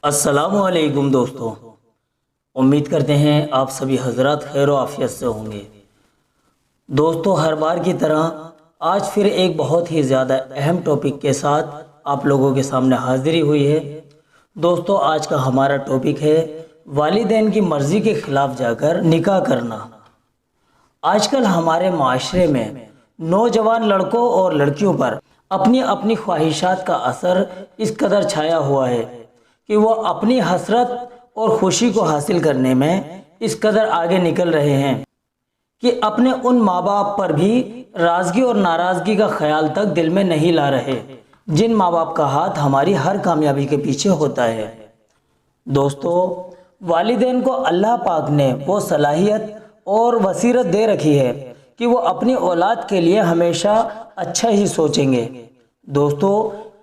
السلام علیکم دوستوں، امید کرتے ہیں آپ سبھی حضرات خیر و عافیت سے ہوں گے۔ دوستوں، ہر بار کی طرح آج پھر ایک بہت ہی زیادہ اہم ٹاپک کے ساتھ آپ لوگوں کے سامنے حاضری ہوئی ہے۔ دوستوں، آج کا ہمارا ٹاپک ہے والدین کی مرضی کے خلاف جا کر نکاح کرنا۔ آج کل ہمارے معاشرے میں نوجوان لڑکوں اور لڑکیوں پر اپنی اپنی خواہشات کا اثر اس قدر چھایا ہوا ہے کہ وہ اپنی حسرت اور خوشی کو حاصل کرنے میں اس قدر آگے نکل رہے ہیں کہ اپنے ان ماں باپ پر بھی رازگی اور ناراضگی کا خیال تک دل میں نہیں لا رہے، جن ماں باپ کا ہاتھ ہماری ہر کامیابی کے پیچھے ہوتا ہے۔ دوستو، والدین کو اللہ پاک نے وہ صلاحیت اور بصیرت دے رکھی ہے کہ وہ اپنی اولاد کے لیے ہمیشہ اچھا ہی سوچیں گے۔ دوستو،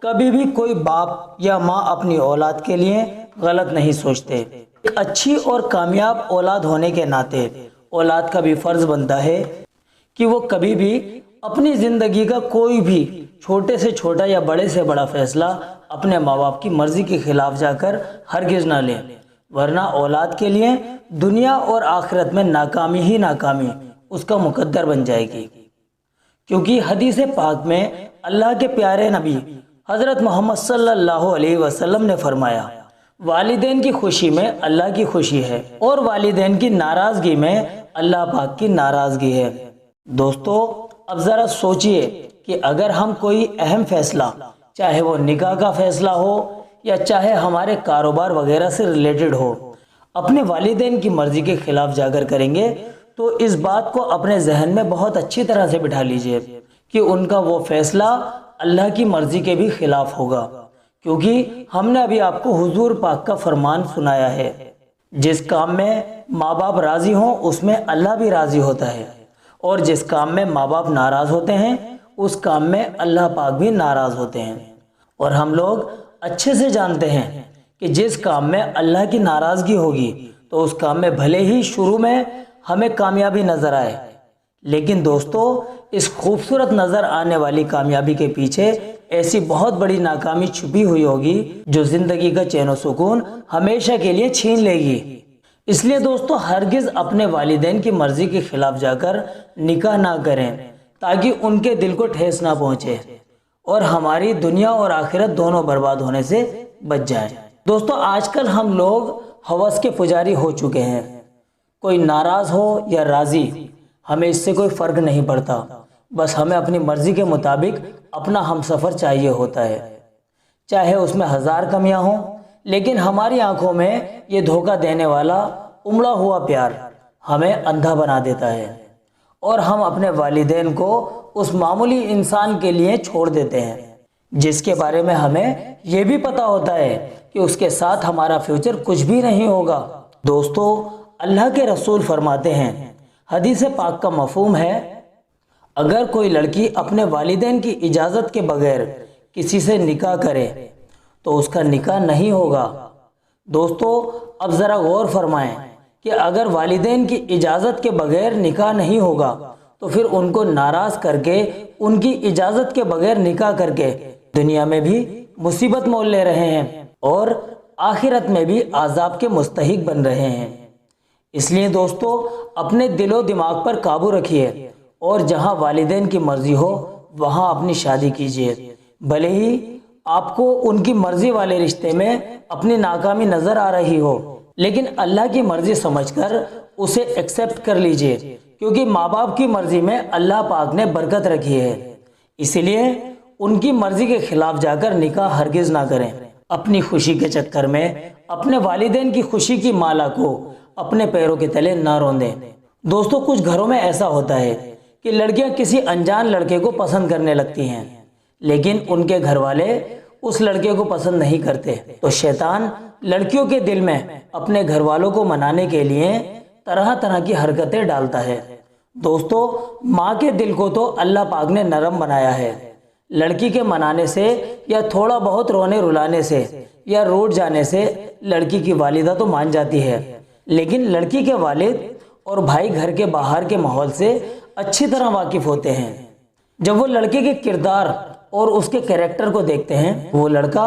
کبھی بھی کوئی باپ یا ماں اپنی اولاد کے لیے غلط نہیں سوچتے۔ ایک اچھی اور کامیاب اولاد ہونے کے ناطے اولاد کا بھی فرض بنتا ہے کہ وہ کبھی بھی اپنی زندگی کا کوئی بھی چھوٹے سے چھوٹا یا بڑے سے بڑا فیصلہ اپنے ماں باپ کی مرضی کے خلاف جا کر ہرگز نہ لیں، ورنہ اولاد کے لیے دنیا اور آخرت میں ناکامی ہی ناکامی اس کا مقدر بن جائے گی۔ کیونکہ حدیث پاک میں اللہ کے پیارے نبی حضرت محمد صلی اللہ علیہ وسلم نے فرمایا، والدین کی خوشی میں اللہ کی خوشی ہے اور والدین کی ناراضگی میں اللہ پاک کی ناراضگی ہے۔ دوستو، اب ذرا سوچئے کہ اگر ہم کوئی اہم فیصلہ، چاہے وہ نکاح کا فیصلہ ہو یا چاہے ہمارے کاروبار وغیرہ سے ریلیٹڈ ہو، اپنے والدین کی مرضی کے خلاف جا کر کریں گے تو اس بات کو اپنے ذہن میں بہت اچھی طرح سے بٹھا لیجئے کہ ان کا وہ فیصلہ اللہ کی مرضی کے بھی خلاف ہوگا، کیونکہ ہم نے ابھی آپ کو حضور پاک کا فرمان سنایا ہے، جس کام میں ماں باپ راضی ہوں اس میں اللہ بھی راضی ہوتا ہے، اور جس کام میں ماں باپ ناراض ہوتے ہیں اس کام میں اللہ پاک بھی ناراض ہوتے ہیں۔ اور ہم لوگ اچھے سے جانتے ہیں کہ جس کام میں اللہ کی ناراضگی ہوگی تو اس کام میں بھلے ہی شروع میں ہمیں کامیابی نظر آئے، لیکن دوستو، اس خوبصورت نظر آنے والی کامیابی کے پیچھے ایسی بہت بڑی ناکامی چھپی ہوئی ہوگی جو زندگی کا چین و سکون ہمیشہ کے لیے چھین لے گی۔ اس لیے دوستو، ہرگز اپنے والدین کی مرضی کے خلاف جا کر نکاح نہ کریں تاکہ ان کے دل کو ٹھیس نہ پہنچے اور ہماری دنیا اور آخرت دونوں برباد ہونے سے بچ جائیں۔ دوستو، آج کل ہم لوگ ہوس کے پجاری ہو چکے ہیں، کوئی ناراض ہو یا راضی ہمیں اس سے کوئی فرق نہیں پڑتا، بس ہمیں اپنی مرضی کے مطابق اپنا ہم سفر چاہیے ہوتا ہے، چاہے اس میں 1000 کمیاں ہوں، لیکن ہماری آنکھوں میں یہ دھوکہ دینے والا امڑا ہوا پیار ہمیں اندھا بنا دیتا ہے اور ہم اپنے والدین کو اس معمولی انسان کے لیے چھوڑ دیتے ہیں جس کے بارے میں ہمیں یہ بھی پتا ہوتا ہے کہ اس کے ساتھ ہمارا فیوچر کچھ بھی نہیں ہوگا۔ دوستو، اللہ کے رسول فرماتے ہیں، حدیث پاک کا مفہوم ہے، اگر کوئی لڑکی اپنے والدین کی اجازت کے بغیر کسی سے نکاح کرے تو اس کا نکاح نہیں ہوگا۔ دوستو، اب ذرا غور فرمائیں کہ اگر والدین کی اجازت کے بغیر نکاح نہیں ہوگا تو پھر ان کو ناراض کر کے، ان کی اجازت کے بغیر نکاح کر کے دنیا میں بھی مصیبت مول لے رہے ہیں اور آخرت میں بھی عذاب کے مستحق بن رہے ہیں۔ اس لیے دوستو، اپنے دل و دماغ پر قابو رکھیے اور جہاں والدین کی مرضی ہو وہاں اپنی شادی کیجیے، بھلے ہی آپ کو ان کی مرضی والے رشتے میں اپنی ناکامی نظر آ رہی ہو، لیکن اللہ کی مرضی سمجھ کر اسے ایکسپٹ کر لیجیے، کیونکہ ماں باپ کی مرضی میں اللہ پاک نے برکت رکھی ہے، اسی لیے ان کی مرضی کے خلاف جا کر نکاح ہرگز نہ کریں۔ اپنی خوشی کے چکر میں اپنے والدین کی خوشی کی مالا کو اپنے پیروں کے تلے نہ روندیں۔ دوستو، کچھ گھروں میں ایسا ہوتا ہے کہ لڑکیاں کسی انجان لڑکے کو پسند کرنے لگتی ہیں، لیکن ان کے گھر والے اس لڑکے کو پسند نہیں کرتے، تو شیطان لڑکیوں کے دل میں اپنے گھر والوں کو منانے کے لیے طرح طرح کی حرکتیں ڈالتا ہے۔ دوستو، ماں کے دل کو تو اللہ پاک نے نرم بنایا ہے، لڑکی کے منانے سے یا تھوڑا بہت رونے رلانے سے یا روٹ جانے سے لڑکی کی والدہ تو مان جاتی ہے، لیکن لڑکی کے والد اور بھائی گھر کے باہر کے ماحول سے اچھی طرح واقف ہوتے ہیں۔ جب وہ لڑکے کے کردار اور اس کے کیریکٹر کو دیکھتے ہیں، وہ لڑکا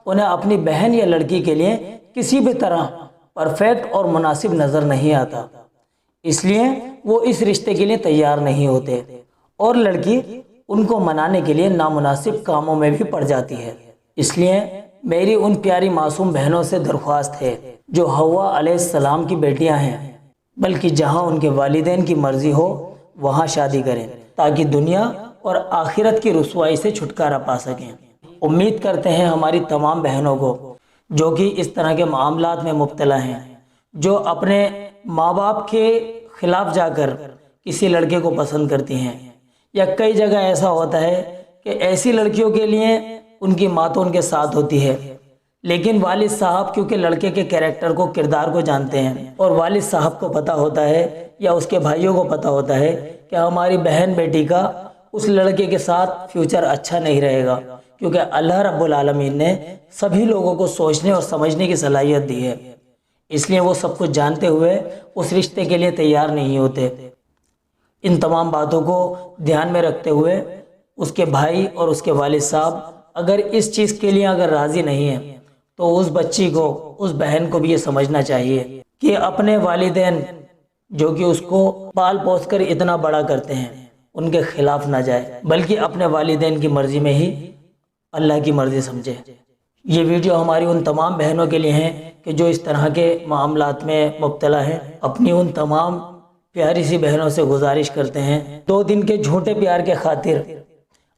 انہیں اپنی بہن یا لڑکی کے لیے کسی بھی طرح پرفیکٹ اور مناسب نظر نہیں آتا، اس لیے وہ اس رشتے کے لیے تیار نہیں ہوتے، اور لڑکی ان کو منانے کے لیے نامناسب کاموں میں بھی پڑ جاتی ہے۔ اس لیے میری ان پیاری معصوم بہنوں سے درخواست ہے جو حوا علیہ السلام کی بیٹیاں ہیں، بلکہ جہاں ان کے والدین کی مرضی ہو وہاں شادی کریں تاکہ دنیا اور آخرت کی رسوائی سے چھٹکارا پا سکیں۔ امید کرتے ہیں ہماری تمام بہنوں کو جو کہ اس طرح کے معاملات میں مبتلا ہیں، جو اپنے ماں باپ کے خلاف جا کر کسی لڑکے کو پسند کرتی ہیں، یا کئی جگہ ایسا ہوتا ہے کہ ایسی لڑکیوں کے لیے ان کی ماں تو ان کے ساتھ ہوتی ہے، لیکن والد صاحب کیونکہ لڑکے کے کیریکٹر کو، کردار کو جانتے ہیں، اور والد صاحب کو پتہ ہوتا ہے یا اس کے بھائیوں کو پتہ ہوتا ہے کہ ہماری بہن بیٹی کا اس لڑکے کے ساتھ فیوچر اچھا نہیں رہے گا، کیونکہ اللہ رب العالمین نے سبھی لوگوں کو سوچنے اور سمجھنے کی صلاحیت دی ہے، اس لیے وہ سب کچھ جانتے ہوئے اس رشتے کے لیے تیار نہیں ہوتے۔ ان تمام باتوں کو دھیان میں رکھتے ہوئے اس کے بھائی اور اس کے والد صاحب اگر اس چیز کے لیے اگر راضی نہیں ہیں تو اس بچی کو، اس بہن کو بھی یہ سمجھنا چاہیے کہ اپنے والدین جو کہ اس کو پال پوس کر اتنا بڑا کرتے ہیں ان کے خلاف نہ جائے، بلکہ اپنے والدین کی مرضی میں ہی اللہ کی مرضی سمجھے۔ یہ ویڈیو ہماری ان تمام بہنوں کے لیے ہیں کہ جو اس طرح کے معاملات میں مبتلا ہیں۔ اپنی ان تمام پیاری سی بہنوں سے گزارش کرتے ہیں 2 دن کے جھوٹے پیار کے خاطر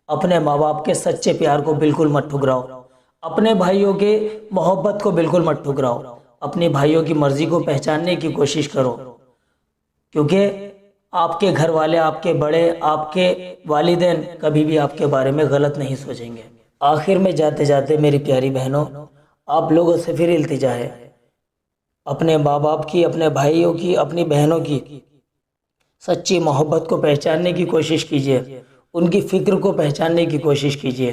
اپنے ماں باپ کے سچے پیار کو بالکل مت ٹھکراؤ، اپنے بھائیوں کے محبت کو بالکل مت ٹھکراؤ، اپنے بھائیوں کی مرضی کو پہچاننے کی کوشش کرو، کیونکہ آپ کے گھر والے، آپ کے بڑے، آپ کے والدین کبھی بھی آپ کے بارے میں غلط نہیں سوچیں گے۔ آخر میں جاتے جاتے میری پیاری بہنوں، آپ لوگوں سے پھر التجا ہے، اپنے ماں باپ کی، اپنے بھائیوں کی، اپنی بہنوں کی سچی محبت کو پہچاننے کی کوشش کیجیے، ان کی فکر کو پہچاننے کی کوشش کیجیے۔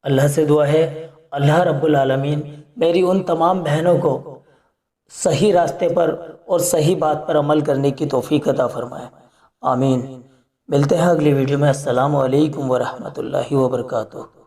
اللہ سے دعا ہے اللہ رب العالمین میری ان تمام بہنوں کو صحیح راستے پر اور صحیح بات پر عمل کرنے کی توفیق عطا فرمائے، آمین۔ ملتے ہیں اگلی ویڈیو میں۔ السلام علیکم ورحمۃ اللہ وبرکاتہ۔